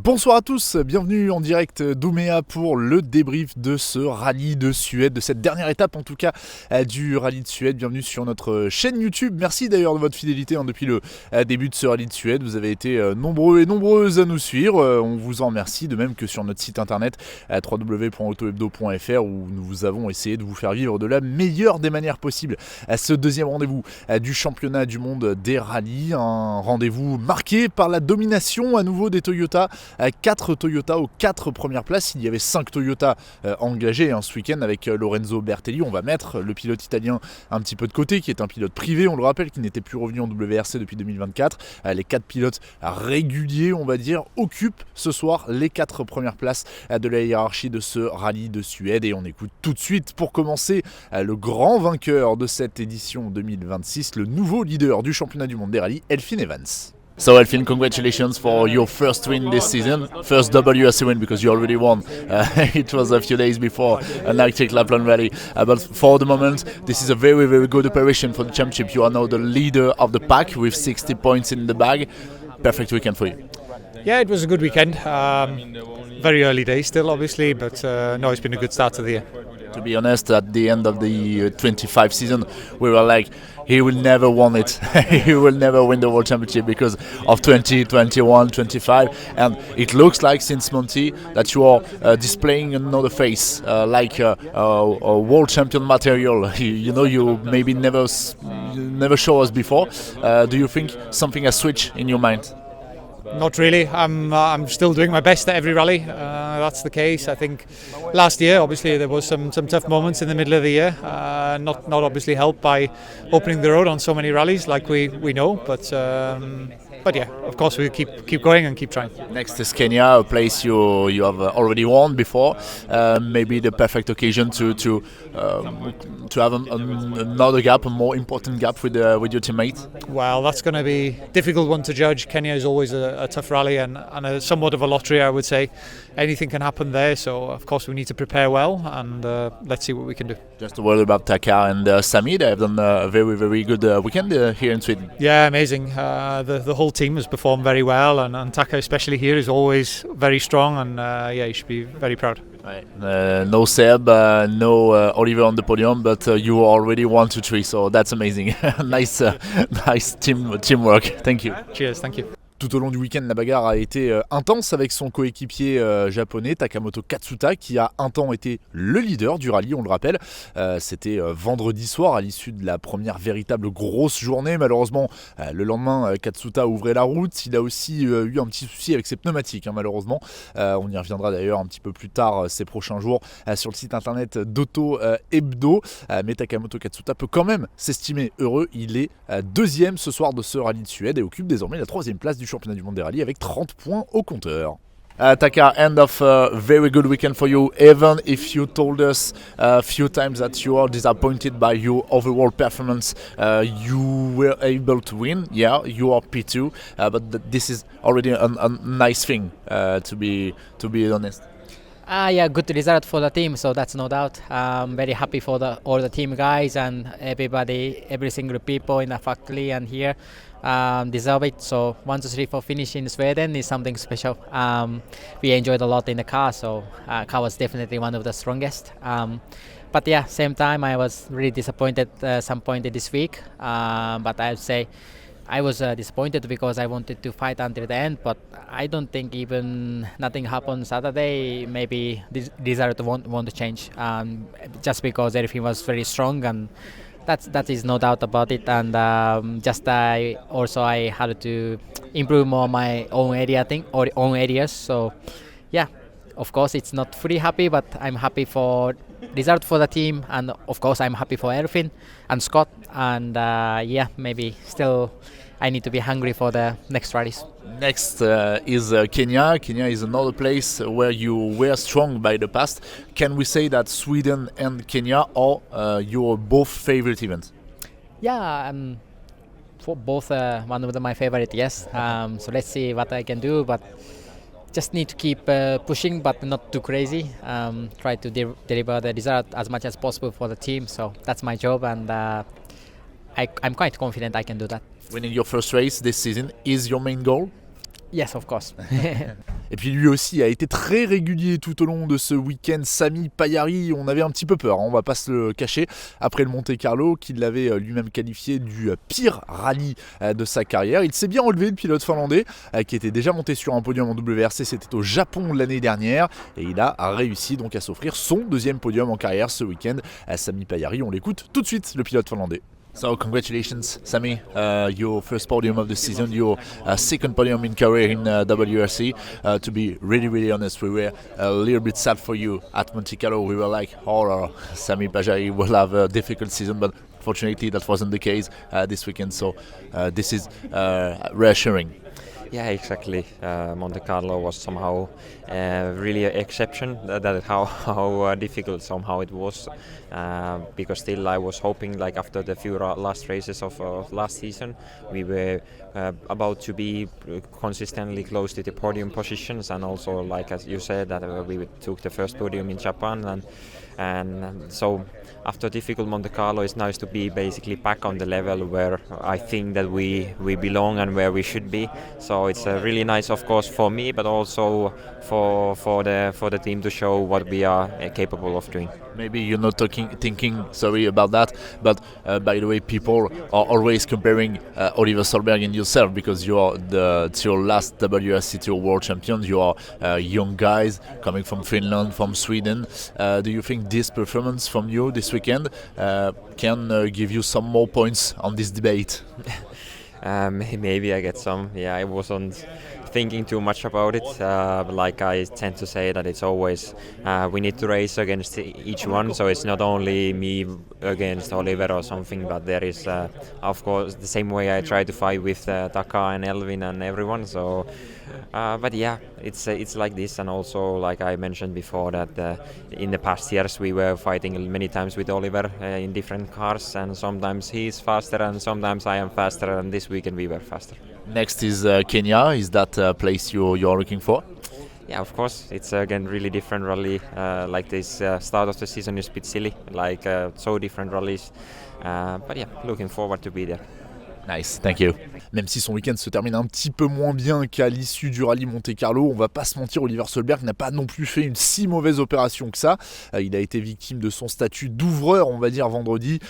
Bonsoir à tous, bienvenue en direct d'Ouméa pour le débrief de ce rallye de Suède, de cette dernière étape en tout cas du rallye de Suède. Bienvenue sur notre chaîne YouTube. Merci d'ailleurs de votre fidélité depuis le début de ce rallye de Suède. Vous avez été nombreux et nombreuses à nous suivre. On vous en remercie, de même que sur notre site internet www.autohebdo.fr où nous avons essayé de vous faire vivre de la meilleure des manières possibles à ce deuxième rendez-vous du championnat du monde des rallyes. Un rendez-vous marqué par la domination à nouveau des Toyota. 4 Toyota aux 4 premières places. Il y avait 5 Toyota engagés ce week-end avec Lorenzo Bertelli. On va mettre le pilote italien un petit peu de côté, qui est un pilote privé, on le rappelle, qui n'était plus revenu en WRC depuis 2024. Les 4 pilotes réguliers, on va dire, occupent ce soir les 4 premières places de la hiérarchie de ce rallye de Suède. Et on écoute tout de suite, pour commencer, le grand vainqueur de cette édition 2026, le nouveau leader du championnat du monde des rallyes, Elfyn Evans. So Elfyn, congratulations for your first win this season, first WRC win because you already won. It was a few days before an Arctic Lapland Rally, but for the moment this is a very, very good operation for the championship. You are now the leader of the pack with 60 points in the bag. Perfect weekend for you. Yeah, it was a good weekend. Very early days still, obviously, but no, it's been a good start to the year. To be honest, at the end of the 25 season, we were like, he will never win it. He will never win the World Championship because of 20, 21, 25. And it looks like since Monty that you are displaying another face, like a World Champion material. You maybe never show us before. Do you think something has switched in your mind? Not really. I'm still doing my best at every rally. That's the case. I think last year, obviously, there was some tough moments in the middle of the year. Not obviously helped by opening the road on so many rallies, like we know. But yeah, of course, we keep going and keep trying. Next is Kenya, a place you have already won before. Maybe the perfect occasion to have another gap, a more important gap with your teammate. Well, that's going to be a difficult one to judge. Kenya is always a tough rally and somewhat of a lottery, I would say. Anything can happen there, so of course we need to prepare well and let's see what we can do. Just a word about Taka and Sami. They have done a very, very good weekend here in Sweden. Yeah, amazing. The whole team has performed very well, and Taka especially here is always very strong, and yeah, you should be very proud. Right. No Seb, no Oliver on the podium, but you already 1, 2, 3, so that's amazing. nice teamwork. Thank you. Cheers, thank you. Tout au long du week-end, la bagarre a été intense avec son coéquipier japonais Takamoto Katsuta, qui a un temps été le leader du rallye, on le rappelle. C'était vendredi soir à l'issue de la première véritable grosse journée. Malheureusement, le lendemain, Katsuta ouvrait la route. Il a aussi eu un petit souci avec ses pneumatiques, malheureusement. On y reviendra d'ailleurs un petit peu plus tard ces prochains jours sur le site internet d'Auto Hebdo. Mais Takamoto Katsuta peut quand même s'estimer heureux. Il est deuxième ce soir de ce rallye de Suède et occupe désormais la 3e place du championnat du monde des rallyes avec 30 points au compteur. Taka, end of a very good weekend for you. Even if you told us a few times that you are disappointed by your overall performance, you were able to win. Yeah, you are P2, but this is already a nice thing, to be honest. Yeah, good result for the team, so that's no doubt. I'm very happy for all the team guys and every single people in the factory and here deserve it. So 1, 2, 3 for finish in Sweden is something special. We enjoyed a lot in the car, so car was definitely one of the strongest. But yeah, same time I was really disappointed some point this week. But I would say I was disappointed because I wanted to fight until the end, but I don't think even nothing happened Saturday. Maybe this result won't change just because everything was very strong, and that is no doubt about it. And I had to improve more my own areas. So yeah, of course it's not fully happy, but I'm happy for result for the team, and of course I'm happy for Elfyn and Scott, and yeah, maybe still I need to be hungry for the next rallies. Next is Kenya. Kenya is another place where you were strong by the past. Can we say that Sweden and Kenya are your both favorite events? Yeah, for both one of my favorite, yes. So let's see what I can do, but just need to keep pushing, but not too crazy. Try to deliver the result as much as possible for the team. So that's my job, and I'm quite confident I can do that. Winning your first race this season is your main goal? Yes, of course. Et puis lui aussi a été très régulier tout au long de ce week-end. Sami Pajari, on avait un petit peu peur, on va pas se le cacher, après le Monte-Carlo, qu'il l'avait lui-même qualifié du pire rallye de sa carrière. Il s'est bien relevé, le pilote finlandais, qui était déjà monté sur un podium en WRC, c'était au Japon l'année dernière, et il a réussi donc à s'offrir son deuxième podium en carrière ce week-end. Sami Pajari, on l'écoute tout de suite, le pilote finlandais. So congratulations, Sami. Your first podium of the season, your second podium in career in WRC. To be really honest, we were a little bit sad for you at Monte Carlo. We were like, oh, Sami Pajari will have a difficult season, but fortunately that wasn't the case this weekend. So this is reassuring. Yeah, exactly. Monte Carlo was somehow really an exception. That how difficult somehow it was, because still I was hoping, like after the few last races of last season, we were about to be consistently close to the podium positions, and also, like as you said, that we took the first podium in Japan, and so after difficult Monte Carlo, it's nice to be basically back on the level where I think that we belong and where we should be. So it's really nice, of course, for me, but also for the team to show what we are capable of doing. Maybe you're not thinking sorry about that, but by the way, people are always comparing Oliver Solberg and yourself, because you are your last WRC Tour World Champion. You are young guys coming from Finland, from Sweden. Do you think this performance from you this weekend can give you some more points on this debate? Maybe I get some. Yeah, I wasn't thinking too much about it. Like I tend to say that it's always we need to race against each one. So it's not only me against Oliver or something, but there is, of course, the same way I try to fight with Taka and Elfyn and everyone. So, but yeah, it's like this. And also, like I mentioned before, that in the past years we were fighting many times with Oliver in different cars, and sometimes he's faster and sometimes I am faster. And this weekend we were faster. Next is Kenya. Is that a place you're looking for? Yeah, of course. It's again really different rally. Like this start of the season is a bit silly, like so different rallies. But yeah, looking forward to be there. Nice, thank you. Même si son week-end se termine un petit peu moins bien qu'à l'issue du rallye Monte Carlo, on va pas se mentir, Oliver Solberg n'a pas non plus fait une si mauvaise opération que ça. Il a été victime de son statut d'ouvreur, on va dire, vendredi.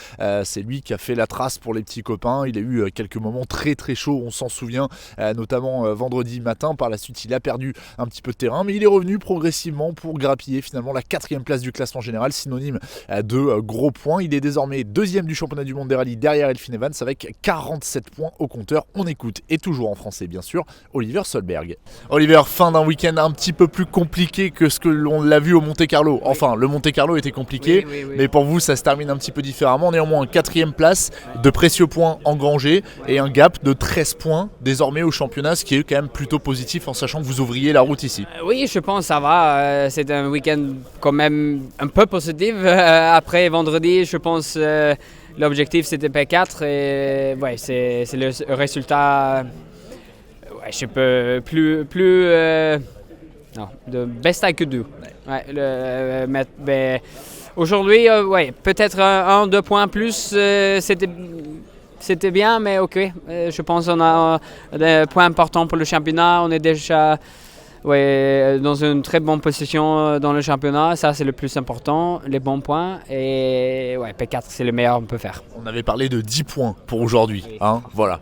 C'est lui qui a fait la trace pour les petits copains. Il a eu quelques moments très chauds, on s'en souvient, notamment vendredi matin. Par la suite, il a perdu un petit peu de terrain, mais il est revenu progressivement pour grappiller finalement la 4e place du classement général, synonyme de gros points. Il est désormais 2e du championnat du monde des rallyes derrière Elfyn Evans avec 47 points au compteur. On écoute, et toujours en français bien sûr, Oliver Solberg. Oliver, fin d'un week-end un petit peu plus compliqué que ce que l'on l'a vu au Monte Carlo. Enfin, le Monte Carlo était compliqué, oui. Mais pour vous ça se termine un petit peu différemment. Néanmoins, 4e place, de précieux points engrangés et un gap de 13 points désormais au championnat, ce qui est quand même plutôt positif en sachant que vous ouvriez la route ici. Oui, je pense que ça va. C'est un week-end quand même un peu positif. Après vendredi, je pense l'objectif c'était P4 et ouais, c'est le résultat. Ouais, je peux plus non, de best I could do. Ouais, mais aujourd'hui, ouais, peut-être 1-2 points plus, c'était bien, mais ok. Je pense qu'on a des points importants pour le championnat. On est déjà dans une très bonne position dans le championnat. Ça, c'est le plus important, les bons points. Et ouais, P4, c'est le meilleur qu'on peut faire. On avait parlé de 10 points pour aujourd'hui. Hein, voilà.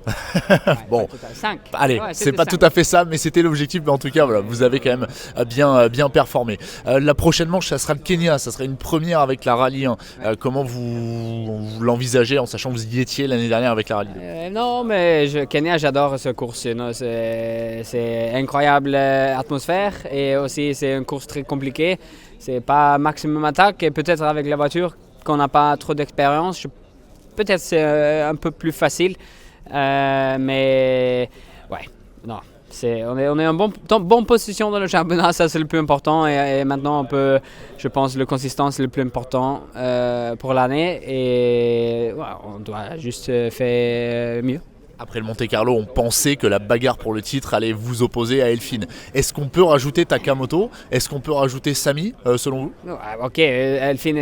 Bon, 5. Allez, c'est pas 5. Tout à fait ça, mais c'était l'objectif. Mais en tout cas, voilà, vous avez quand même bien performé. La prochaine manche, ça sera le Kenya. Ça sera une première avec la Rallye 1. Comment vous l'envisagez en sachant que vous y étiez l'année dernière avec la Rallye 2? Non, mais Kenya, j'adore ce course. C'est incroyable atmosphère et aussi c'est une course très compliquée. C'est pas maximum attaque et peut-être avec la voiture qu'on n'a pas trop d'expérience, peut-être c'est un peu plus facile. Mais ouais, non. On est en bonne position dans le championnat, ça c'est le plus important et maintenant je pense que la consistance est le plus important pour l'année et ouais, on doit juste faire mieux. Après le Monte Carlo, on pensait que la bagarre pour le titre allait vous opposer à Elfyn. Est-ce qu'on peut rajouter Takamoto? Est-ce qu'on peut rajouter Sami, selon vous? Ok, Elfyn,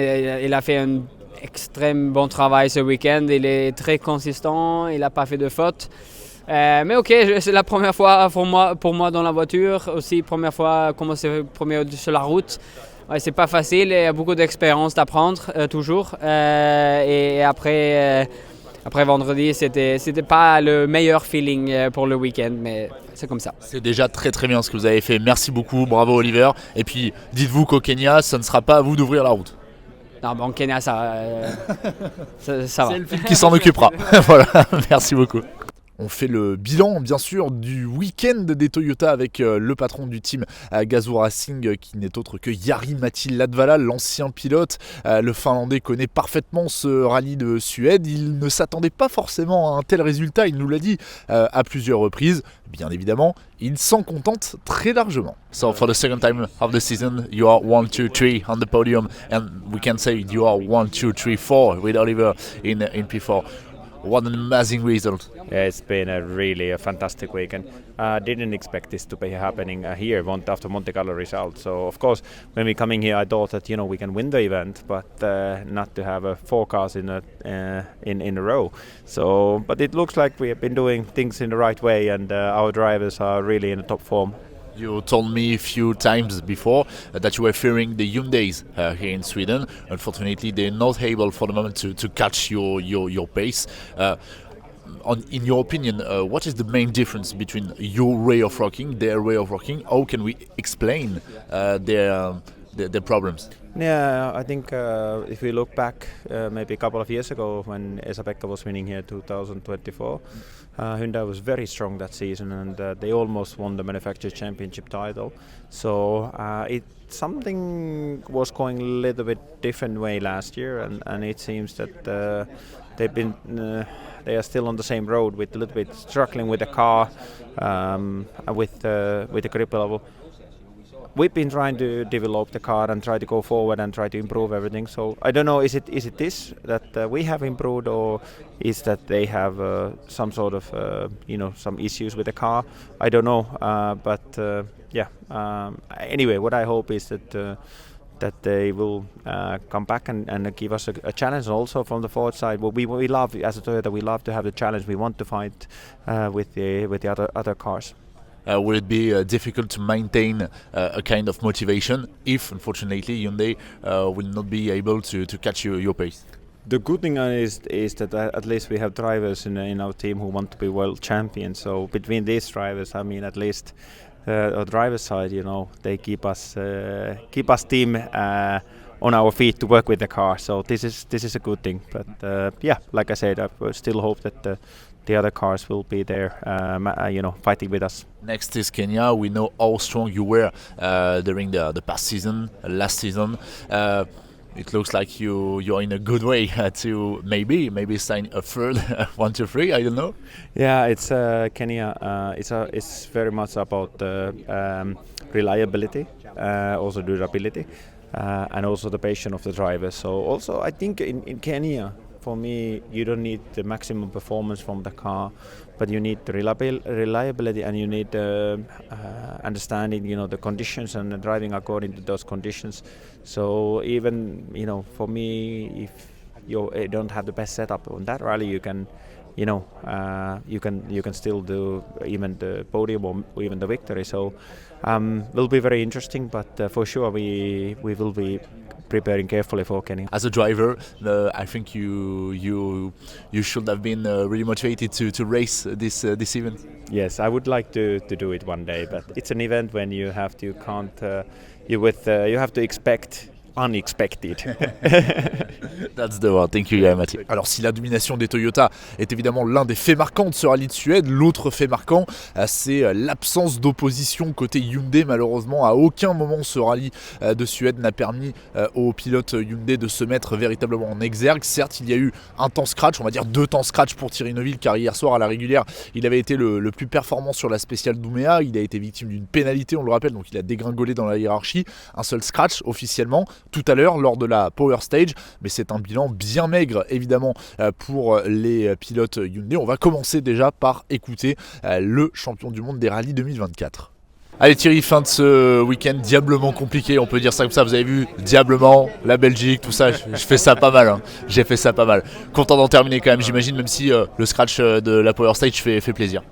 il a fait un extrêmement bon travail ce week-end. Il est très consistant, il n'a pas fait de faute. Mais ok, c'est la première fois pour moi dans la voiture, aussi première fois commencer premier sur la route. Ouais, c'est pas facile, il y a beaucoup d'expérience d'apprendre toujours. Et après vendredi, c'était pas le meilleur feeling pour le week-end, mais c'est comme ça. C'est déjà très très bien ce que vous avez fait. Merci beaucoup, bravo Oliver. Et puis dites-vous qu'au Kenya, ça ne sera pas à vous d'ouvrir la route. Non, bon, Kenya, ça va. C'est Elfyn qui s'en occupera. Voilà, merci beaucoup. On fait le bilan bien sûr du week-end des Toyota avec le patron du team Gazoo Racing qui n'est autre que Jari-Matti Latvala, l'ancien pilote. Le Finlandais connaît parfaitement ce rallye de Suède. Il ne s'attendait pas forcément à un tel résultat, il nous l'a dit à plusieurs reprises. Bien évidemment, il s'en contente très largement. So for the second time of the season, you are 1, 2, 3 on the podium and we can say you are 1, 2, 3, 4 with Oliver in P4. What an amazing result. Yeah, it's been a fantastic weekend. Didn't expect this to be happening here after Monte Carlo result. So of course, when we coming here, I thought that we can win the event, but not to have 4 cars in a row. So, but it looks like we have been doing things in the right way, and our drivers are really in top form. You told me a few times before that you were fearing the Hyundais here in Sweden. Unfortunately, they're not able for the moment to catch your pace. In your opinion, what is the main difference between your way of rocking, their way of rocking? How can we explain their problems? Yeah, I think if we look back maybe a couple of years ago when Esapekka was winning here 2024, Hyundai was very strong that season, and they almost won the manufacturer championship title. So something was going a little bit different way last year, and it seems that they are still on the same road with a little bit struggling with the car, with the grip level. We've been trying to develop the car and try to go forward and try to improve everything. So I don't know, is it this that we have improved, or is that they have some sort of some issues with the car? I don't know, anyway, what I hope is that they will come back and give us a challenge also from the forward side. Well, we love, as a Toyota, we love to have the challenge. We want to fight with the other cars. Will it be difficult to maintain a kind of motivation if, unfortunately, Hyundai will not be able to catch your pace? The good thing is that at least we have drivers in our team who want to be world champions. So between these drivers, I mean, at least on driver's side, they keep us team on our feet to work with the car. So this is a good thing. But like I said, I still hope that the other cars will be there, fighting with us. Next is Kenya. We know how strong you were during the past season, last season. It looks like you're in a good way to maybe sign a third 1, 2, 3. I don't know. Yeah, it's Kenya. It's very much about reliability, also durability, and also the patience of the driver. So also I think in Kenya, for me, you don't need the maximum performance from the car, but you need the reliability, and you need understanding, the conditions and driving according to those conditions. So even, for me, if you don't have the best setup on that rally, you can still do even the podium or even the victory. So will be very interesting, but for sure we will be preparing carefully for Kenya. As a driver, I think you should have been really motivated to race this event. Yes, I would like to do it one day, but it's an event when you have to you have to expect unexpected. That's the word. Thank you, Mathieu. Alors, si la domination des Toyota est évidemment l'un des faits marquants de ce rallye de Suède, l'autre fait marquant, c'est l'absence d'opposition côté Hyundai. Malheureusement, à aucun moment ce rallye de Suède n'a permis aux pilotes Hyundai de se mettre véritablement en exergue. Certes, il y a eu un temps scratch, on va dire 2 temps scratch pour Thierry Neuville, car hier soir à la régulière, il avait été le plus performant sur la spéciale Douméa. Il a été victime d'une pénalité, on le rappelle, donc il a dégringolé dans la hiérarchie. Un seul scratch officiellement tout à l'heure lors de la Power Stage, mais c'est un bilan bien maigre évidemment pour les pilotes Hyundai. On va commencer déjà par écouter le champion du monde des rallyes 2024. Allez Thierry, fin de ce week-end diablement compliqué, on peut dire ça comme ça, vous avez vu, diablement, la Belgique, tout ça, je fais ça pas mal, hein. J'ai fait ça pas mal. Content d'en terminer quand même, j'imagine, même si le scratch de la Power Stage fait plaisir.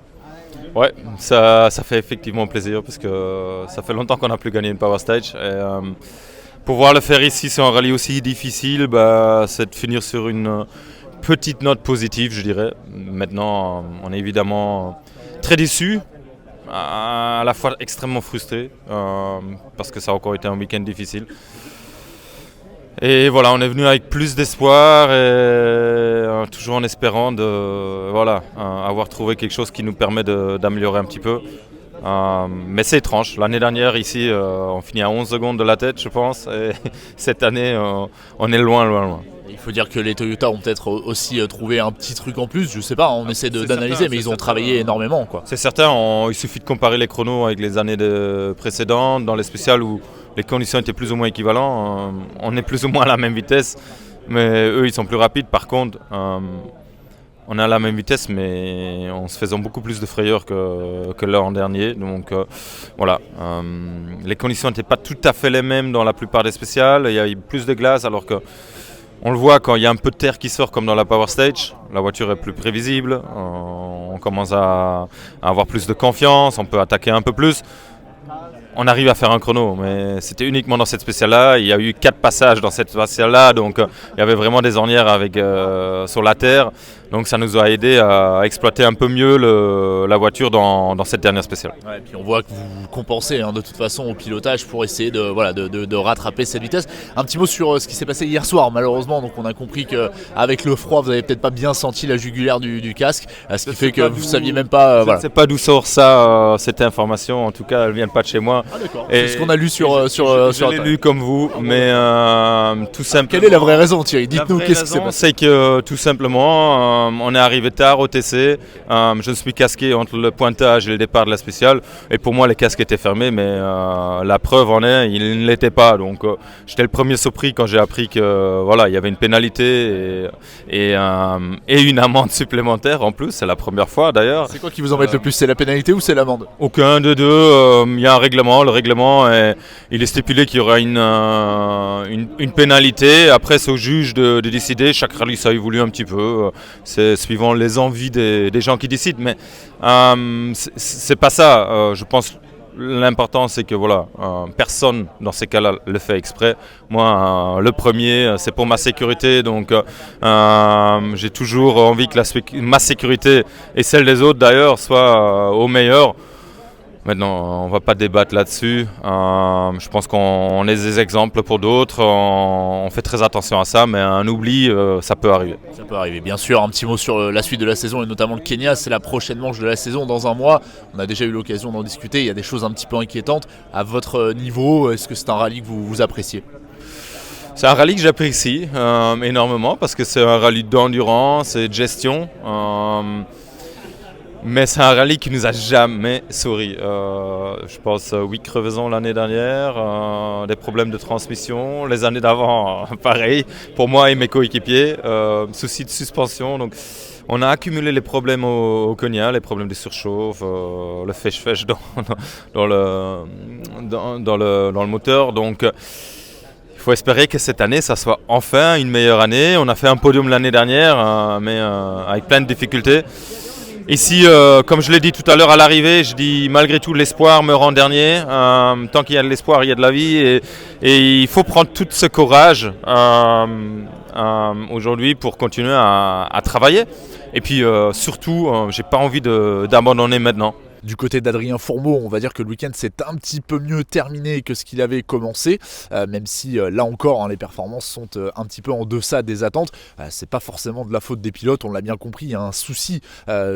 Ouais, ça fait effectivement plaisir parce que ça fait longtemps qu'on n'a plus gagné une Power Stage. Et, pouvoir le faire ici sur un rallye aussi difficile, c'est de finir sur une petite note positive, je dirais. Maintenant, on est évidemment très déçus. À la fois extrêmement frustré parce que ça a encore été un week-end difficile. Et voilà, on est venu avec plus d'espoir et toujours en espérant avoir trouvé quelque chose qui nous permet d'améliorer un petit peu. Mais c'est étrange. L'année dernière, ici, on finit à 11 secondes de la tête, je pense. Et cette année, on est loin. Il faut dire que les Toyota ont peut-être aussi trouvé un petit truc en plus, je sais pas, on essaie d'analyser, certain, mais ils ont travaillé énormément, quoi. C'est certain, il suffit de comparer les chronos avec les années précédentes, dans les spéciales où les conditions étaient plus ou moins équivalentes. On est plus ou moins à la même vitesse, mais eux ils sont plus rapides. Par contre, on est à la même vitesse, mais en se faisant beaucoup plus de frayeur que l'an dernier. Donc voilà, les conditions n'étaient pas tout à fait les mêmes dans la plupart des spéciales. Il y a eu plus de glace alors que on le voit quand il y a un peu de terre qui sort comme dans la Power Stage, la voiture est plus prévisible, on commence à avoir plus de confiance, on peut attaquer un peu plus. On arrive à faire un chrono, mais c'était uniquement dans cette spéciale-là. Il y a eu 4 passages dans cette spéciale-là, donc il y avait vraiment des ornières sur la terre. Donc ça nous a aidé à exploiter un peu mieux la voiture dans cette dernière spéciale. Ouais, et puis on voit que vous compensez de toute façon au pilotage pour essayer de rattraper cette vitesse. Un petit mot sur ce qui s'est passé hier soir, malheureusement. Donc on a compris qu'avec le froid, vous n'avez peut-être pas bien senti la jugulaire du casque, ce qui fait que vous ne saviez même pas. Je ne sais pas d'où sort ça, cette information. En tout cas, elle ne vient pas de chez moi. Ah d'accord, c'est ce qu'on a lu sur je l'ai lu comme vous, mais tout simplement. Quelle est la vraie raison, Thierry? Dites-nous qu'est-ce qui s'est passé. C'est que tout simplement, on est arrivé tard au TC. Je me suis casqué entre le pointage et le départ de la spéciale. Et pour moi, les casques étaient fermés, mais la preuve en est, ils ne l'étaient pas. Donc, j'étais le premier surpris quand j'ai appris que il y avait une pénalité et une amende supplémentaire en plus. C'est la première fois d'ailleurs. C'est quoi qui vous embête le plus? C'est la pénalité ou c'est l'amende? Aucun des deux. Il y a un règlement. Le règlement, il est stipulé qu'il y aura une pénalité. Après, c'est au juge de décider. Chaque rallye, ça évolue un petit peu. C'est suivant les envies des gens qui décident. Mais c'est pas ça. Je pense l'important, c'est que personne dans ces cas-là le fait exprès. Moi, le premier, c'est pour ma sécurité. Donc, j'ai toujours envie que ma sécurité et celle des autres, d'ailleurs, soit au meilleur. Maintenant, on ne va pas débattre là-dessus. Je pense qu'on est des exemples pour d'autres. On fait très attention à ça, mais un oubli, ça peut arriver. Ça peut arriver, bien sûr. Un petit mot sur la suite de la saison et notamment le Kenya. C'est la prochaine manche de la saison dans un mois. On a déjà eu l'occasion d'en discuter. Il y a des choses un petit peu inquiétantes. À votre niveau, est-ce que c'est un rallye que vous appréciez? C'est un rallye que j'apprécie énormément parce que c'est un rallye d'endurance et de gestion. Mais c'est un rallye qui nous a jamais souri. Je pense crevaison l'année dernière, des problèmes de transmission. Les années d'avant, pareil, pour moi et mes coéquipiers, soucis de suspension. Donc, on a accumulé les problèmes au Kenya, les problèmes de surchauffe, le fèche-fèche dans le moteur. Donc, il faut espérer que cette année, ça soit enfin une meilleure année. On a fait un podium l'année dernière, mais avec plein de difficultés. Ici, comme je l'ai dit tout à l'heure à l'arrivée, je dis malgré tout l'espoir me rend dernier. Tant qu'il y a de l'espoir, il y a de la vie et il faut prendre tout ce courage aujourd'hui pour continuer à travailler. Et puis surtout, j'ai pas envie d'abandonner maintenant. Du côté d'Adrien Fourmaux, on va dire que le week-end s'est un petit peu mieux terminé que ce qu'il avait commencé, même si là encore les performances sont un petit peu en deçà des attentes. C'est pas forcément de la faute des pilotes, on l'a bien compris, il y a un souci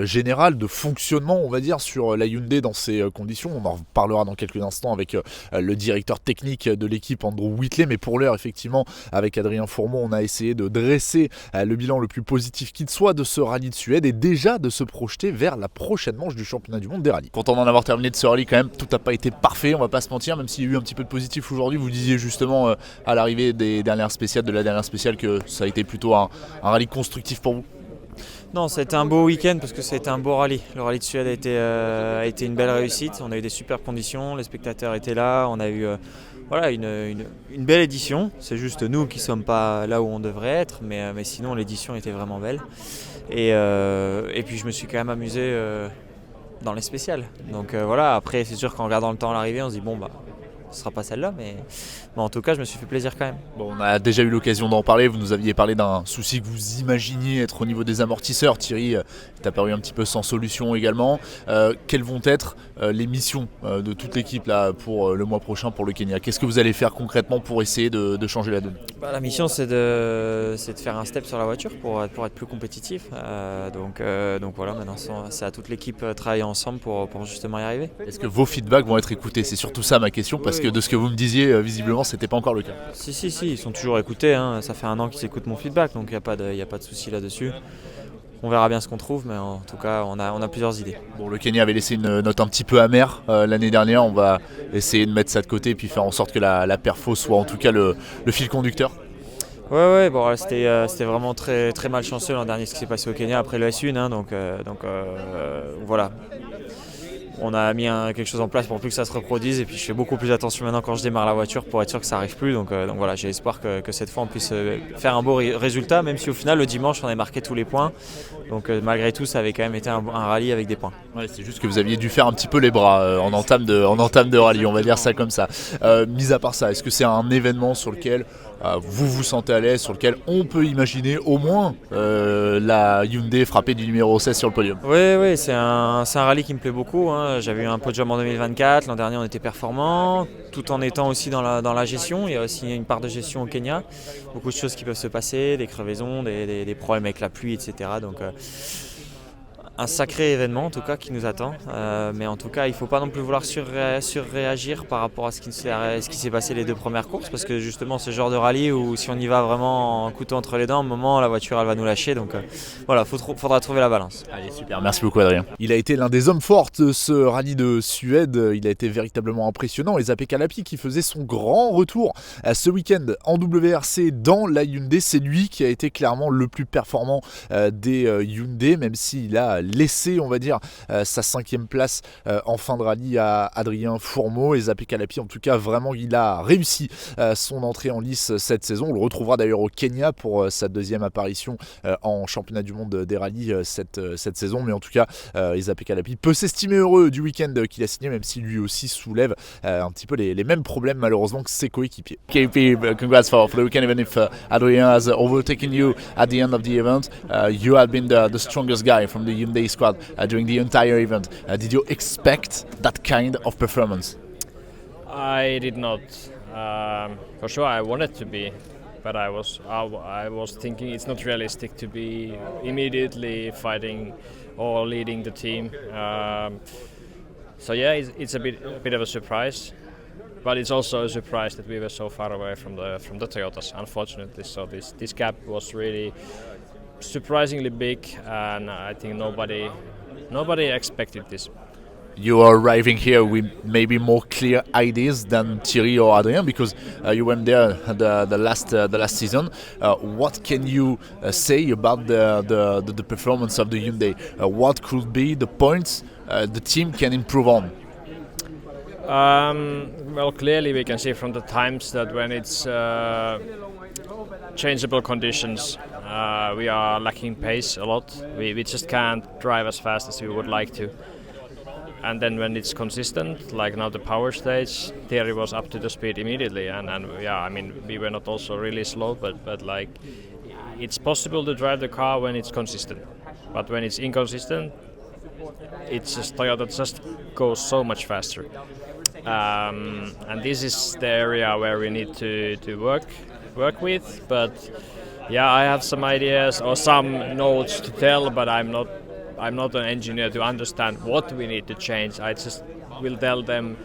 général de fonctionnement, on va dire, sur la Hyundai dans ces conditions. On en reparlera dans quelques instants avec le directeur technique de l'équipe, Andrew Wheatley, mais pour l'heure, effectivement, avec Adrien Fourmaux, on a essayé de dresser le bilan le plus positif qu'il soit de ce rallye de Suède et déjà de se projeter vers la prochaine manche du championnat du monde des rallyes. Content d'en avoir terminé de ce rallye quand même, tout n'a pas été parfait, on va pas se mentir, même s'il y a eu un petit peu de positif aujourd'hui. Vous disiez justement à l'arrivée de la dernière spéciale que ça a été plutôt un rallye constructif pour vous. Non, ça a été un beau week-end parce que ça a été un beau rallye. Le rallye de Suède a été une belle réussite. On a eu des superbes conditions, les spectateurs étaient là, on a eu une belle édition. C'est juste nous qui ne sommes pas là où on devrait être, mais sinon l'édition était vraiment belle. Et puis je me suis quand même amusé dans les spéciales. Donc voilà, après c'est sûr qu'en regardant le temps à l'arrivée, on se dit bon bah ce sera pas celle-là, mais en tout cas je me suis fait plaisir quand même. Bon, on a déjà eu l'occasion d'en parler, vous nous aviez parlé d'un souci que vous imaginiez être au niveau des amortisseurs. Thierry est apparu un petit peu sans solution également. Quelles vont être les missions de toute l'équipe là, pour le mois prochain pour le Kenya? Qu'est-ce que vous allez faire concrètement pour essayer de changer la donne? La mission c'est de faire un step sur la voiture pour être plus compétitif. Donc voilà, maintenant c'est à toute l'équipe de travailler ensemble pour justement y arriver. Est-ce que vos feedbacks vont être écoutés? C'est surtout ça ma question, parce que de ce que vous me disiez, visiblement c'était pas encore le cas. Si, ils sont toujours écoutés, hein. Ça fait 1 an qu'ils écoutent mon feedback, donc il n'y a pas de souci là-dessus. On verra bien ce qu'on trouve, mais en tout cas on a plusieurs idées. Bon, le Kenya avait laissé une note un petit peu amère l'année dernière, on va essayer de mettre ça de côté et puis faire en sorte que la perfo soit en tout cas le fil conducteur. Ouais, bon, c'était vraiment très, très malchanceux l'an dernier ce qui s'est passé au Kenya après le S1, hein, donc voilà. On a mis quelque chose en place pour plus que ça se reproduise, et puis je fais beaucoup plus attention maintenant quand je démarre la voiture pour être sûr que ça n'arrive plus. Donc voilà, j'ai espoir que cette fois on puisse faire un beau résultat, même si au final le dimanche on a marqué tous les points. Donc malgré tout ça avait quand même été un rallye avec des points. Ouais, c'est juste que vous aviez dû faire un petit peu les bras en entame de rallye, on va dire ça comme ça. Mis à part ça, est-ce que c'est un événement sur lequel vous vous sentez à l'aise, sur lequel on peut imaginer au moins la Hyundai frapper du numéro 16 sur le podium? Oui, c'est un rallye qui me plaît beaucoup, hein. J'avais eu un podium en 2024, l'an dernier on était performant, tout en étant aussi dans la gestion. Il y a aussi une part de gestion au Kenya, beaucoup de choses qui peuvent se passer, des crevaisons, des problèmes avec la pluie, etc. Donc un sacré événement en tout cas qui nous attend, mais en tout cas il ne faut pas non plus vouloir surréagir par rapport à ce qui s'est passé les 2 premières courses, parce que justement ce genre de rallye où si on y va vraiment en couteau entre les dents, à un moment la voiture elle va nous lâcher, donc voilà, faudra trouver la balance. Allez, super, merci beaucoup Adrien. Il a été l'un des hommes forts de ce rallye de Suède, il a été véritablement impressionnant. Esapekka Lappi qui faisait son grand retour ce week-end en WRC dans la Hyundai, c'est lui qui a été clairement le plus performant des Hyundai, même s'il a laissé, on va dire, sa 5e place en fin de rallye à Adrien Fourmaux. Esapekka Lappi, en tout cas, vraiment, il a réussi son entrée en lice cette saison. On le retrouvera d'ailleurs au Kenya pour sa 2e apparition en championnat du monde des rallyes cette saison. Mais en tout cas, Esapekka Lappi peut s'estimer heureux du week-end qu'il a signé, même si lui aussi soulève un petit peu les mêmes problèmes malheureusement que ses coéquipiers. KP, congrats for the weekend, even if Adrien has overtaken you at the end of the event. You have been the strongest guy from the Hyundai squad during the entire event. Did you expect that kind of performance? I did not. For sure, I wanted to be, but I was thinking it's not realistic to be immediately fighting or leading the team. So yeah, it's a bit of a surprise, but it's also a surprise that we were so far away from the Toyotas, unfortunately. So this gap was really surprisingly big, and I think nobody expected this. You are arriving here with maybe more clear ideas than Thierry or Adrien, because you went there the last season. What can you say about the performance of the Hyundai? What could be the points the team can improve on? Well, clearly we can see from the times that when it's changeable conditions, we are lacking pace a lot. We just can't drive as fast as we would like to. And then when it's consistent, like now the power stage, Thierry was up to the speed immediately, and yeah, I mean we were not also really slow, but like it's possible to drive the car when it's consistent, but when it's inconsistent, it's just Toyota just goes so much faster. And this is the area where we need to work with, but yeah, I have some ideas or some notes to tell, but I'm not an engineer to understand what we need to change. I just will tell them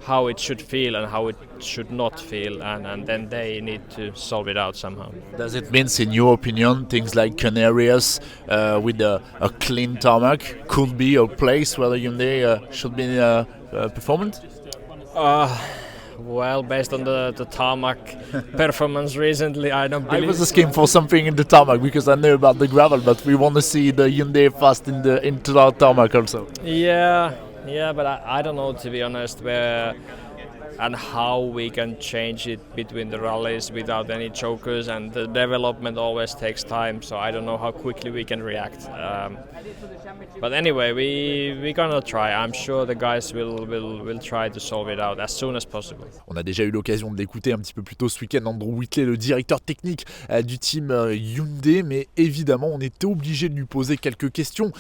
how it should feel and how it should not feel, and then they need to solve it out somehow. Does it mean, in your opinion, things like Canarias with a clean tarmac could be a place where the Hyundai should be performant? Well, based on the tarmac performance recently, I don't believe. I was asking for something in the tarmac because I know about the gravel, but we want to see the Hyundai fast into the tarmac also. Yeah, but I don't know, to be honest, where and how we can change it between the rallies without any chokers, and the development always takes time, so I don't know how quickly we can react. But anyway, we're gonna try. I'm sure the guys will try to solve it out as soon as possible. On a déjà eu l'occasion de l'écouter un petit peu plus tôt ce week-end, Andrew Wheatley, le directeur technique du team Hyundai, mais évidemment on était obligé de lui poser quelques questions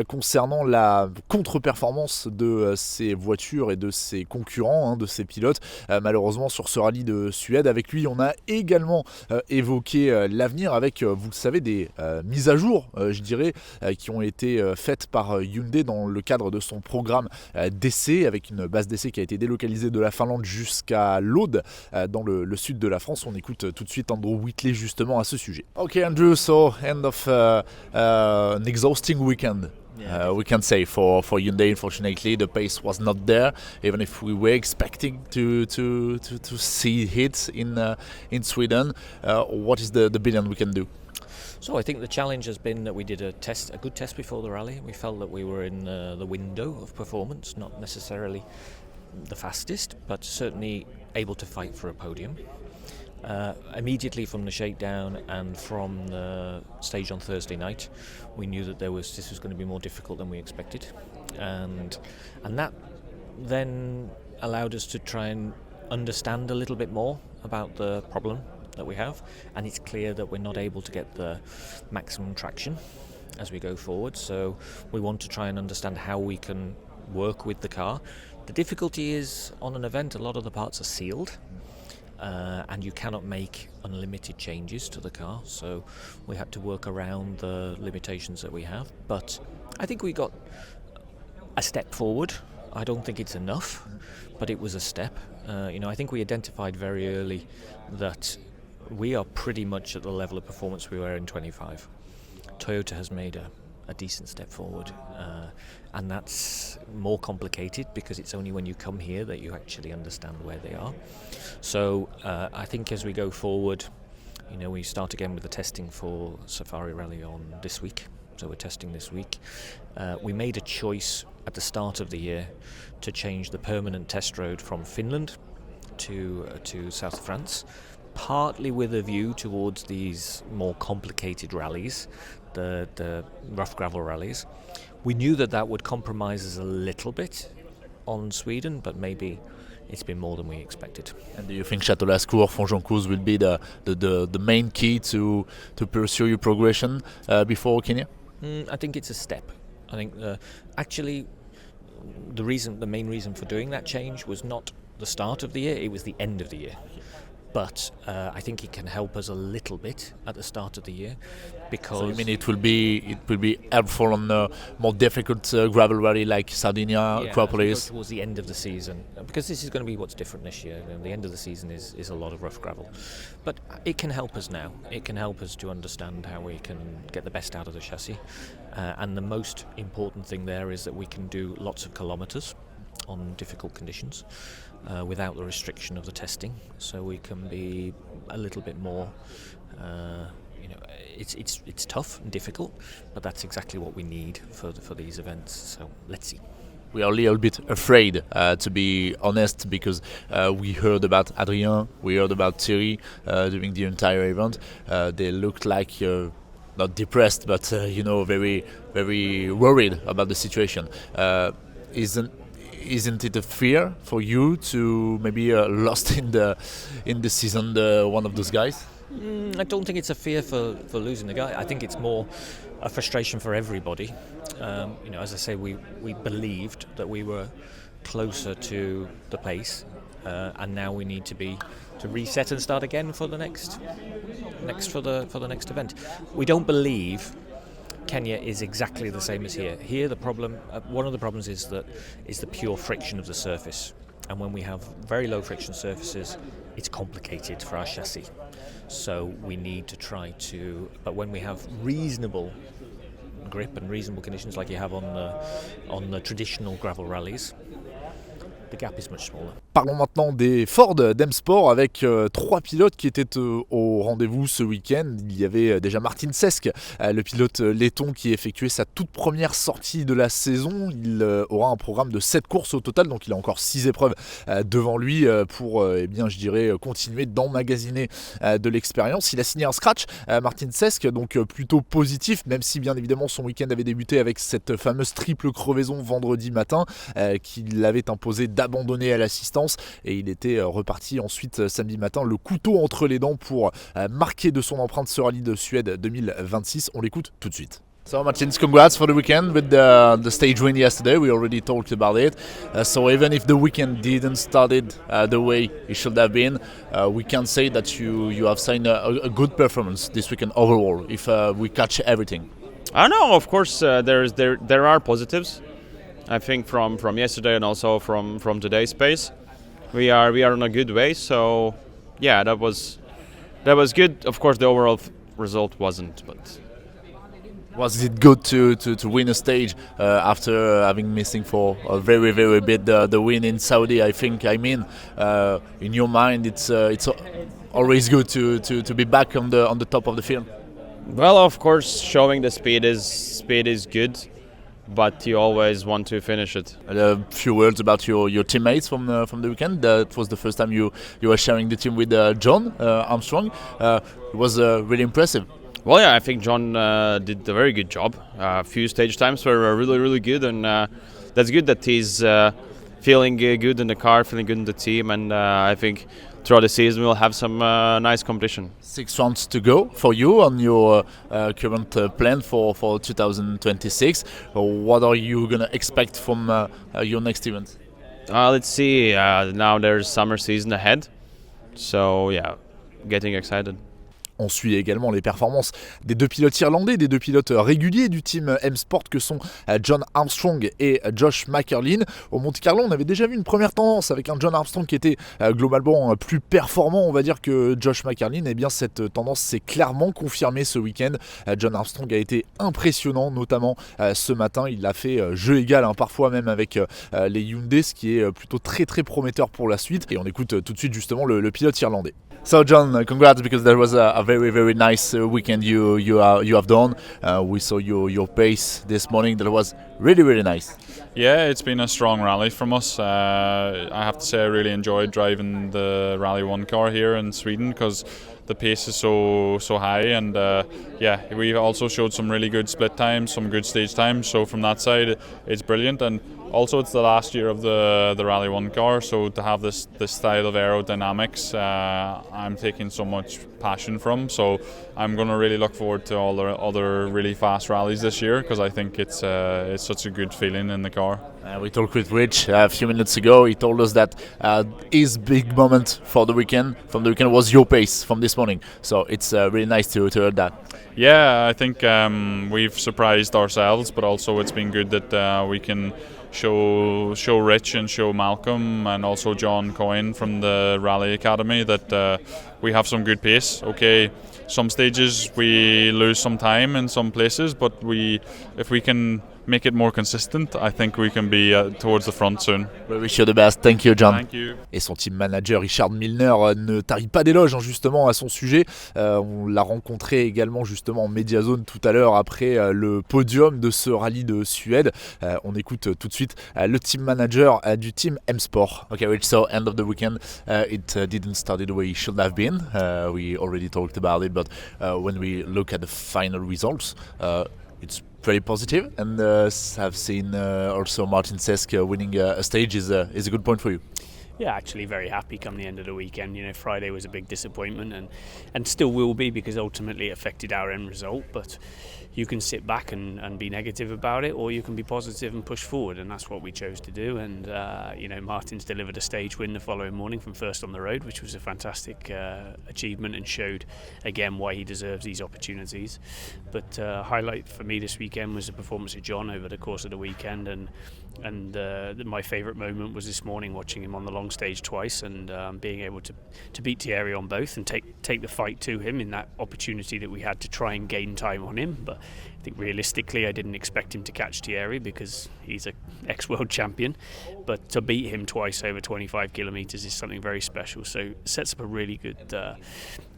concernant la contre-performance de ses voitures et de ses concurrents, de ses pilotes. Malheureusement sur ce rallye de Suède, avec lui on a également évoqué l'avenir avec, vous le savez, des mises à jour, je dirais, qui ont été faites par Hyundai dans le cadre de son programme d'essai, avec une base d'essai qui a été délocalisée de la Finlande jusqu'à l'Aude, dans le sud de la France. On écoute tout de suite Andrew Wheatley justement à ce sujet. Okay, Andrew, so end of an exhausting weekend. We can say for Hyundai. Unfortunately, the pace was not there, even if we were expecting to see hits in Sweden. What is the billion we can do? So I think the challenge has been that we did a good test before the rally. We felt that we were in the window of performance, not necessarily the fastest, but certainly able to fight for a podium. Immediately from the shakedown and from the stage on Thursday night, we knew that this was going to be more difficult than we expected, and that then allowed us to try and understand a little bit more about the problem that we have, and it's clear that we're not able to get the maximum traction as we go forward, so we want to try and understand how we can work with the car. The difficulty is, on an event, a lot of the parts are sealed, and you cannot make unlimited changes to the car, so we had to work around the limitations that we have, but I think we got a step forward. I don't think it's enough, but it was a step. I think we identified very early that we are pretty much at the level of performance we were in 25. Toyota has made a decent step forward, and that's more complicated because it's only when you come here that you actually understand where they are. So I think as we go forward, we start again with the testing for Safari Rally on this week. So we're testing this week. We made a choice at the start of the year to change the permanent test road from Finland to South France, partly with a view towards these more complicated rallies, the rough gravel rallies. We knew that would compromise us a little bit on Sweden, but maybe it's been more than we expected. And do you think Château-Lascours, Fonjoncous will be the main key to pursue your progression before Kenya? I think it's a step. I think actually the main reason for doing that change was not the start of the year, it was the end of the year. But I think it can help us a little bit at the start of the year, because. So you mean it will be helpful on a more difficult gravel rally like Sardinia, Acropolis? Towards the end of the season, because this is going to be what's different this year. The end of the season is a lot of rough gravel, but it can help us now. It can help us to understand how we can get the best out of the chassis, and the most important thing there is that we can do lots of kilometres on difficult conditions. Without the restriction of the testing, so we can be a little bit more. It's tough and difficult, but that's exactly what we need for these events. So let's see. We are a little bit afraid, to be honest, because we heard about Adrien, we heard about Thierry during the entire event. They looked like not depressed, but very, very worried about the situation. Isn't it a fear for you to maybe lost in the season one of those guys? I don't think it's a fear for losing the guy. I think it's more a frustration for everybody. As I say, we believed that we were closer to the pace, and now we need to reset and start again for the next event. We don't believe Kenya is exactly the same as here. Here, the problem, one of the problems is the pure friction of the surface, and when we have very low friction surfaces, it's complicated for our chassis. So we need to try to. But when we have reasonable grip and reasonable conditions, like you have on the traditional gravel rallies, the gap is much smaller. Parlons maintenant des Ford d'M-Sport avec 3 pilotes qui étaient au rendez-vous ce week-end. Il y avait déjà Martin Sesks, le pilote letton qui effectuait sa toute première sortie de la saison. Il aura un programme de 7 courses au total, donc il a encore 6 épreuves devant lui pour, je dirais, continuer d'emmagasiner de l'expérience. Il a signé un scratch, Martin Sesks, donc plutôt positif, même si bien évidemment son week-end avait débuté avec cette fameuse triple crevaison vendredi matin qui l'avait imposé d'abandonner à l'assistance, et il était reparti ensuite samedi matin le couteau entre les dents pour marquer de son empreinte ce rallye de Suède 2026. On l'écoute tout de suite. So Martins, congrats for the weekend with the stage win yesterday. We already talked about it. So even if the weekend didn't started the way it should have been, we can say that you have signed a good performance this weekend overall. If we catch everything. I know, of course, there are positives. I think from yesterday and also from today's pace, we are on a good way. So yeah, that was good. Of course, the overall result wasn't, but. Was it good to win a stage after having missing for a very very bit the win in Saudi? I think. I mean, in your mind, it's always good to be back on the top of the field. Well, of course, showing the speed is good, but you always want to finish it. A few words about your teammates from the weekend. That was the first time you were sharing the team with Jon Armstrong. It was really impressive. Well, yeah, I think Jon did a very good job. A few stage times were really good, and that's good that he's feeling good in the car, feeling good in the team, and I think throughout the season we'll have some nice competition. 6 rounds to go for you on your current plan for 2026. What are you going to expect from your next event? Let's see. Now there's summer season ahead, so yeah, getting excited. On suit également les performances des 2 pilotes irlandais, des 2 pilotes réguliers du team M-Sport que sont Jon Armstrong et Josh McErlean. Au Monte Carlo, on avait déjà vu une première tendance avec un Jon Armstrong qui était globalement plus performant, on va dire, que Josh McErlean. Et bien cette tendance s'est clairement confirmée ce week-end. Jon Armstrong a été impressionnant, notamment ce matin. Il l'a fait jeu égal, parfois même avec les Hyundai, ce qui est plutôt très très prometteur pour la suite. Et on écoute tout de suite justement le pilote irlandais. So Jon, congrats, because that was a very very nice weekend you have done. We saw your pace this morning. That was really nice. Yeah, it's been a strong rally from us. I have to say I really enjoyed driving the Rally 1 car here in Sweden because the pace is so high, and we also showed some really good split times, some good stage times. So from that side, it's brilliant. And also, it's the last year of the Rally 1 car, so to have this style of aerodynamics, I'm taking so much passion from. So I'm going to really look forward to all the other really fast rallies this year, because I think it's such a good feeling in the car. We talked with Rich a few minutes ago. He told us that his big moment from the weekend was your pace from this morning. So it's really nice to hear that. Yeah, I think we've surprised ourselves, but also it's been good that we can show Rich and show Malcolm and also John Coyne from the Rally Academy that we have some good pace. Okay, some stages we lose some time in some places, but if we can make it more consistent, I think we can be towards the front soon. We wish you the best. Thank you, Jon. Thank you. Et son team manager Richard Millener ne tarit pas d'éloges justement à son sujet. On l'a rencontré également justement en Mediazone tout à l'heure après le podium de ce rallye de Suède. On écoute tout de suite le team manager du team M-Sport. Okay, Rich, so end of the weekend, it didn't start the way it should have been. We already talked about it, but when we look at the final results, it's very positive, and I've seen also Martin Sesks winning a stage is a good point for you. Yeah, actually very happy come the end of the weekend. You know, Friday was a big disappointment and still will be, because ultimately it affected our end result, but you can sit back and be negative about it, or you can be positive and push forward, and that's what we chose to do. And Martin's delivered a stage win the following morning from first on the road, which was a fantastic achievement and showed again why he deserves these opportunities. But highlight for me this weekend was the performance of Jon over the course of the weekend, and my favourite moment was this morning, watching him on the long stage twice and being able to beat Thierry on both and take the fight to him in that opportunity that we had to try and gain time on him. But at think realistically I didn't expect him to catch Thierry because he's an ex-world champion, but to beat him twice over 25 kilometres is something very special, so it sets up a really good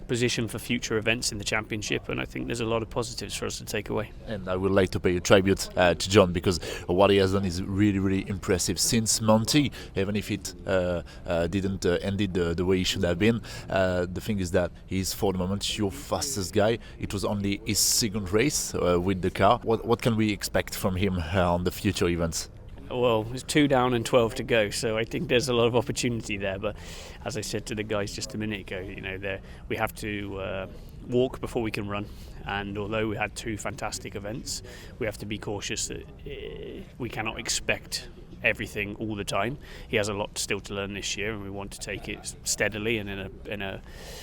position for future events in the championship, and I think there's a lot of positives for us to take away. And I would like to pay a tribute to Jon, because what he has done is really impressive since Monty, even if it didn't ended the way it should have been. The thing is that he's for the moment your fastest guy. It was only his second race with the car. What can we expect from him on the future events? Well, there's 2 down and 12 to go, so I think there's a lot of opportunity there. But as I said to the guys just a minute ago, we have to walk before we can run. And although we had 2 fantastic events, we have to be cautious that we cannot expect everything all the time. He has a lot still to learn this year, and we want to take it steadily and in a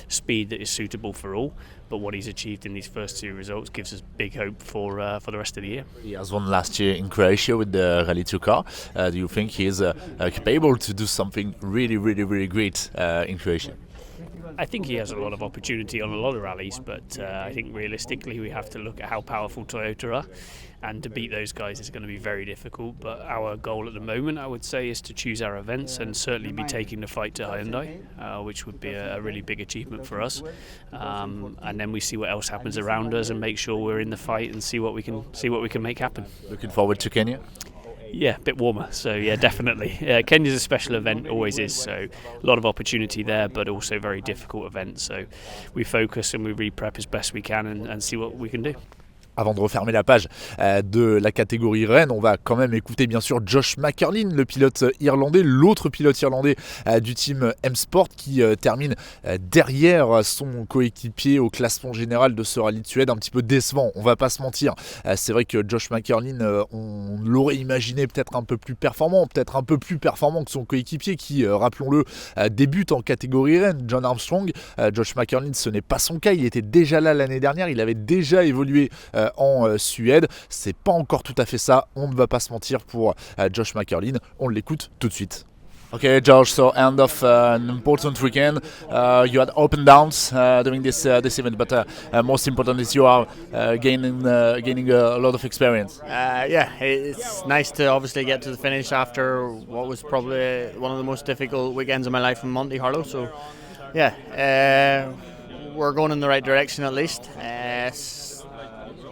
speed that is suitable for all. But what he's achieved in these first 2 results gives us big hope for the rest of the year. He has won last year in Croatia with the Rallye 2 car. Do you think he is capable to do something really great in Croatia? I think he has a lot of opportunity on a lot of rallies, but I think realistically we have to look at how powerful Toyota are, and to beat those guys is going to be very difficult. But our goal at the moment, I would say, is to choose our events and certainly be taking the fight to Hyundai, which would be a really big achievement for us. And then we see what else happens around us and make sure we're in the fight and see what we can make happen. Looking forward to Kenya? Yeah, a bit warmer, so yeah, definitely. Kenya's a special event, always is, so a lot of opportunity there, but also very difficult event. So we focus and we re-prep as best we can and see what we can do. Avant de refermer la page de la catégorie Rennes, on va quand même écouter bien sûr Josh McErlean, le pilote irlandais, l'autre pilote irlandais du team M-Sport qui termine derrière son coéquipier au classement général de ce rallye de Suède. Un petit peu décevant, on va pas se mentir. C'est vrai que Josh McErlean, on l'aurait imaginé peut-être un peu plus performant que son coéquipier qui, rappelons-le, débute en catégorie Rennes, Jon Armstrong. Josh McErlean, ce n'est pas son cas, il était déjà là l'année dernière, il avait déjà évolué en Suède. C'est pas encore tout à fait ça, on ne va pas se mentir pour Josh McErlean. On l'écoute tout de suite. Okay, Josh, so end of an important weekend. You had up and downs during this event, but most important is you are gaining a lot of experience. Yeah, it's nice to obviously get to the finish after what was probably one of the most difficult weekends of my life in Monte Carlo. So, yeah, we're going in the right direction at least.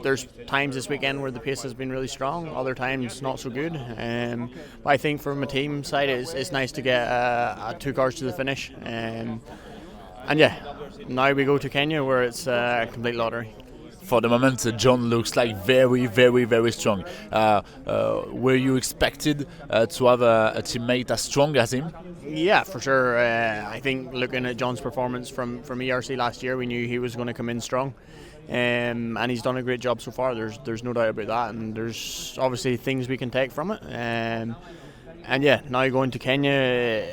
There's times this weekend where the pace has been really strong, other times not so good. But I think from a team side, it's nice to get 2 cars to the finish. And yeah, now we go to Kenya where it's a complete lottery. For the moment, Jon looks like very strong. Were you expected to have a teammate as strong as him? Yeah, for sure. I think looking at Jon's performance from ERC last year, we knew he was going to come in strong. And he's done a great job so far. There's no doubt about that, and there's obviously things we can take from it. And yeah, now going to Kenya,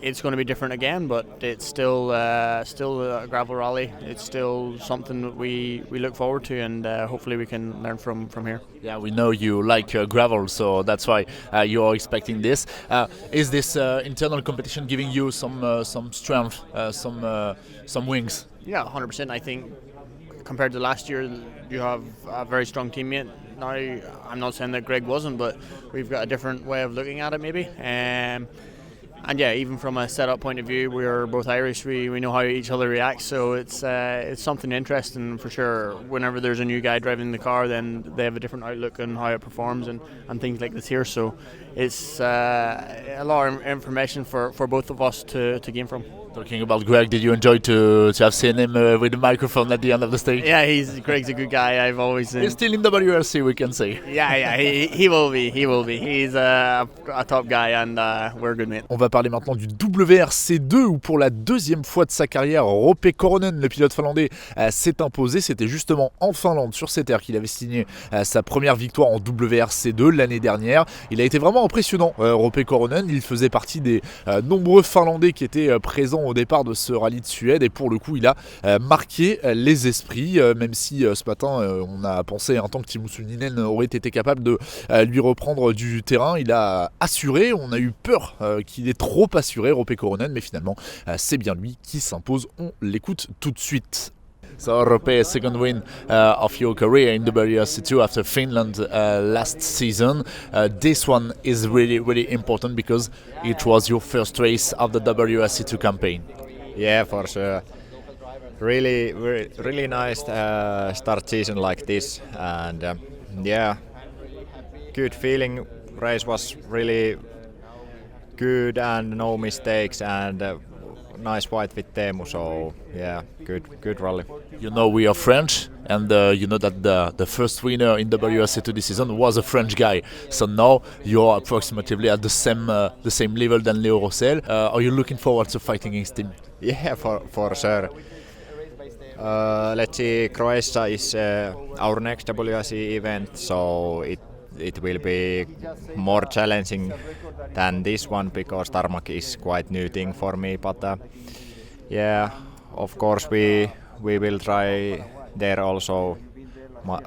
it's going to be different again, but it's still a gravel rally. It's still something that we look forward to, and hopefully we can learn from here. Yeah, we know you like gravel, so that's why you are expecting this. Is this internal competition giving you some strength, some wings? Yeah, 100%. I think compared to last year, you have a very strong teammate. Now, I'm not saying that Greg wasn't, but we've got a different way of looking at it maybe. And yeah, even from a setup point of view, we're both Irish. We know how each other reacts, so it's something interesting for sure. Whenever there's a new guy driving the car, then they have a different outlook on how it performs and things like this here. So it's a lot of information for both of us to gain from. Talking about Greg, did you enjoy to have seen him with the microphone at the end of the stage? Yeah, Greg's a good guy. I've always he's still in WRC, we can say. Yeah, he will be. He's a top guy, and we're good mates. On va parler maintenant du WRC2 où pour la deuxième fois de sa carrière, Roope Korhonen, le pilote finlandais, s'est imposé. C'était justement en Finlande, sur ces terres, qu'il avait signé sa première victoire en WRC2 l'année dernière. Il a été vraiment impressionnant, Roope Korhonen. Il faisait partie des nombreux Finlandais qui étaient présents au départ de ce rallye de Suède, et pour le coup il a marqué les esprits, même si ce matin on a pensé un temps que Timo Sulinen aurait été capable de lui reprendre du terrain. Il a assuré, on a eu peur qu'il ait trop assuré, Roope Korhonen, mais finalement c'est bien lui qui s'impose. On l'écoute tout de suite. So Europe, second win of your career in WRC2 after Finland last season. This one is really important because it was your first race of the WRC2 campaign. Yeah, for sure. Really nice start season like this, and yeah, good feeling. Race was really good and no mistakes, and nice fight with Teemu. So yeah, good rally. You know we are French, and you know that the first winner in WRC2 this season was a French guy. So now you're approximately at the same level than Leo Rossel. Are you looking forward to fighting against him? Yeah, for sure. Let's see, Croatia is our next WRC event, so it will be more challenging than this one because tarmac is quite new thing for me. But yeah, of course we will try there also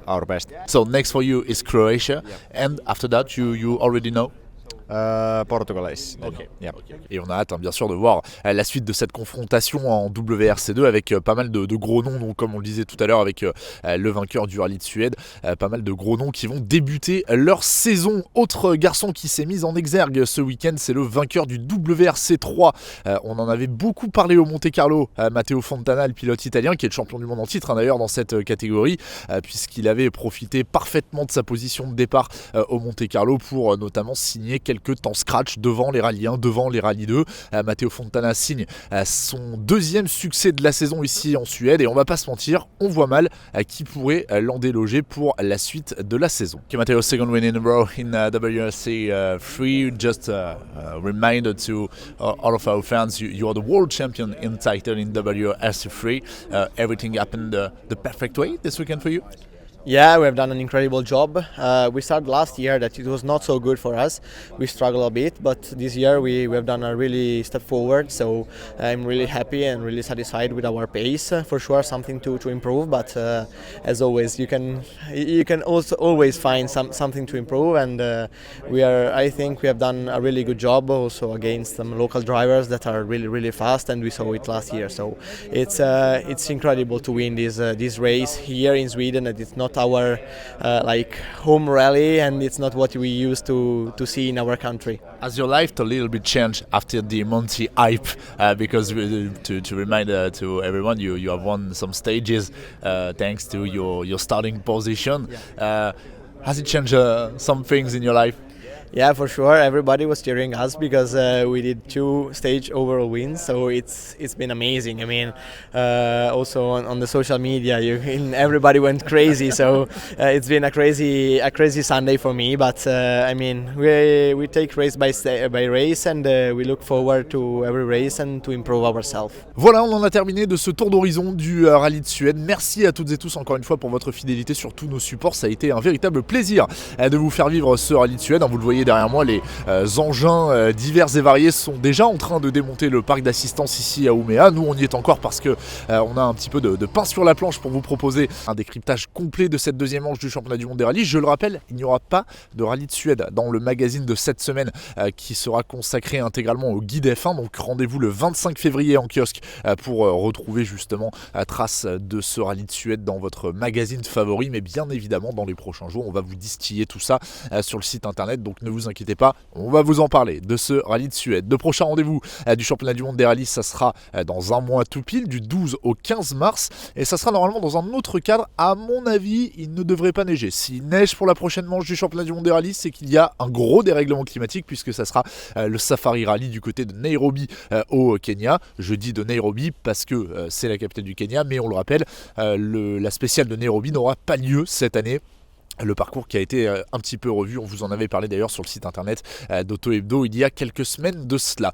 our best. So next for you is Croatia, and after that you already know. Portugal is. Okay. Yeah. Et on a hâte bien sûr de voir la suite de cette confrontation en WRC2 avec pas mal de gros noms, donc comme on le disait tout à l'heure avec le vainqueur du Rallye de Suède, pas mal de gros noms qui vont débuter leur saison. Autre garçon qui s'est mis en exergue ce week-end, c'est le vainqueur du WRC3. On en avait beaucoup parlé au Monte Carlo, Matteo Fontana, le pilote italien qui est le champion du monde en titre d'ailleurs dans cette catégorie, puisqu'il avait profité parfaitement de sa position de départ au Monte Carlo pour notamment signer quelques temps scratch devant les Rallye 1, devant les Rallye 2. Matteo Fontana signe son deuxième succès de la saison ici en Suède, et on va pas se mentir, on voit mal qui pourrait l'en déloger pour la suite de la saison. Okay, Matteo, second win in a row in WRC3. Just a reminder to all of our fans, you are the world champion in title in WRC3. Everything happened the perfect way this weekend for you? Yeah, we have done an incredible job. We started last year that it was not so good for us. We struggled a bit, but this year we have done a really step forward. So I'm really happy and really satisfied with our pace. For sure, something to improve, but as always, you can also always find something to improve. And I think we have done a really good job also against some local drivers that are really fast, and we saw it last year. So it's incredible to win this race here in Sweden. And it's not our home rally, and it's not what we used to see in our country. Has your life a little bit changed after the Monty hype? Because to remind to everyone, you have won some stages thanks to your starting position. Has it changed some things in your life? Yeah, for sure. Everybody was cheering us because we did 2 stage overall wins, so it's been amazing. I mean, also on the social media, everybody went crazy. So it's been a crazy Sunday for me. But I mean, we take race by race, and we look forward to every race and to improve ourselves. Voilà, on en a terminé de ce tour d'horizon du Rallye de Suède. Merci à toutes et tous encore une fois pour votre fidélité sur tous nos supports. Ça a été un véritable plaisir de vous faire vivre ce Rallye de Suède. Vous le voyez derrière moi, les engins divers et variés sont déjà en train de démonter le parc d'assistance ici à Ouméa. Nous, on y est encore parce que on a un petit peu de pain sur la planche pour vous proposer un décryptage complet de cette deuxième manche du championnat du monde des rallyes. Je le rappelle, il n'y aura pas de Rallye de Suède dans le magazine de cette semaine qui sera consacré intégralement au guide F1. Donc rendez-vous le 25 février en kiosque pour retrouver justement trace de ce Rallye de Suède dans votre magazine favori. Mais bien évidemment, dans les prochains jours, on va vous distiller tout ça sur le site internet. Donc ne vous inquiétez pas, on va vous en parler de ce Rallye de Suède. Le prochain rendez-vous du championnat du monde des rallyes, ça sera dans un mois tout pile, du 12 au 15 mars, et ça sera normalement dans un autre cadre. À mon avis, il ne devrait pas neiger. S'il neige pour la prochaine manche du championnat du monde des rallyes, c'est qu'il y a un gros dérèglement climatique, puisque ça sera le Safari Rally du côté de Nairobi au Kenya. Je dis de Nairobi parce que c'est la capitale du Kenya, mais on le rappelle, la spéciale de Nairobi n'aura pas lieu cette année. Le parcours qui a été un petit peu revu, on vous en avait parlé d'ailleurs sur le site internet d'Auto Hebdo il y a quelques semaines de cela.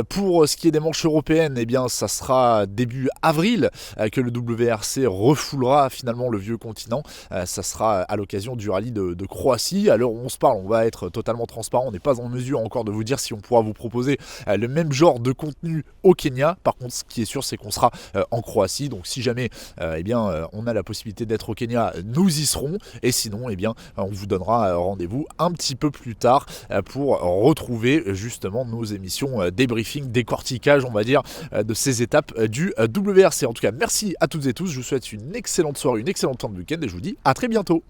Pour ce qui est des manches européennes, eh bien ça sera début avril que le WRC refoulera finalement le vieux continent. Ça sera à l'occasion du rallye de Croatie. À l'heure où on se parle, on va être totalement transparent, on n'est pas en mesure encore de vous dire si on pourra vous proposer le même genre de contenu au Kenya. Par contre, ce qui est sûr, c'est qu'on sera en Croatie. Donc si jamais on a la possibilité d'être au Kenya, nous y serons. Et et sinon eh bien on vous donnera rendez-vous un petit peu plus tard pour retrouver justement nos émissions débriefing, décortiquage on va dire de ces étapes du WRC. En tout cas merci à toutes et tous, je vous souhaite une excellente soirée, une excellente fin de week-end et je vous dis à très bientôt.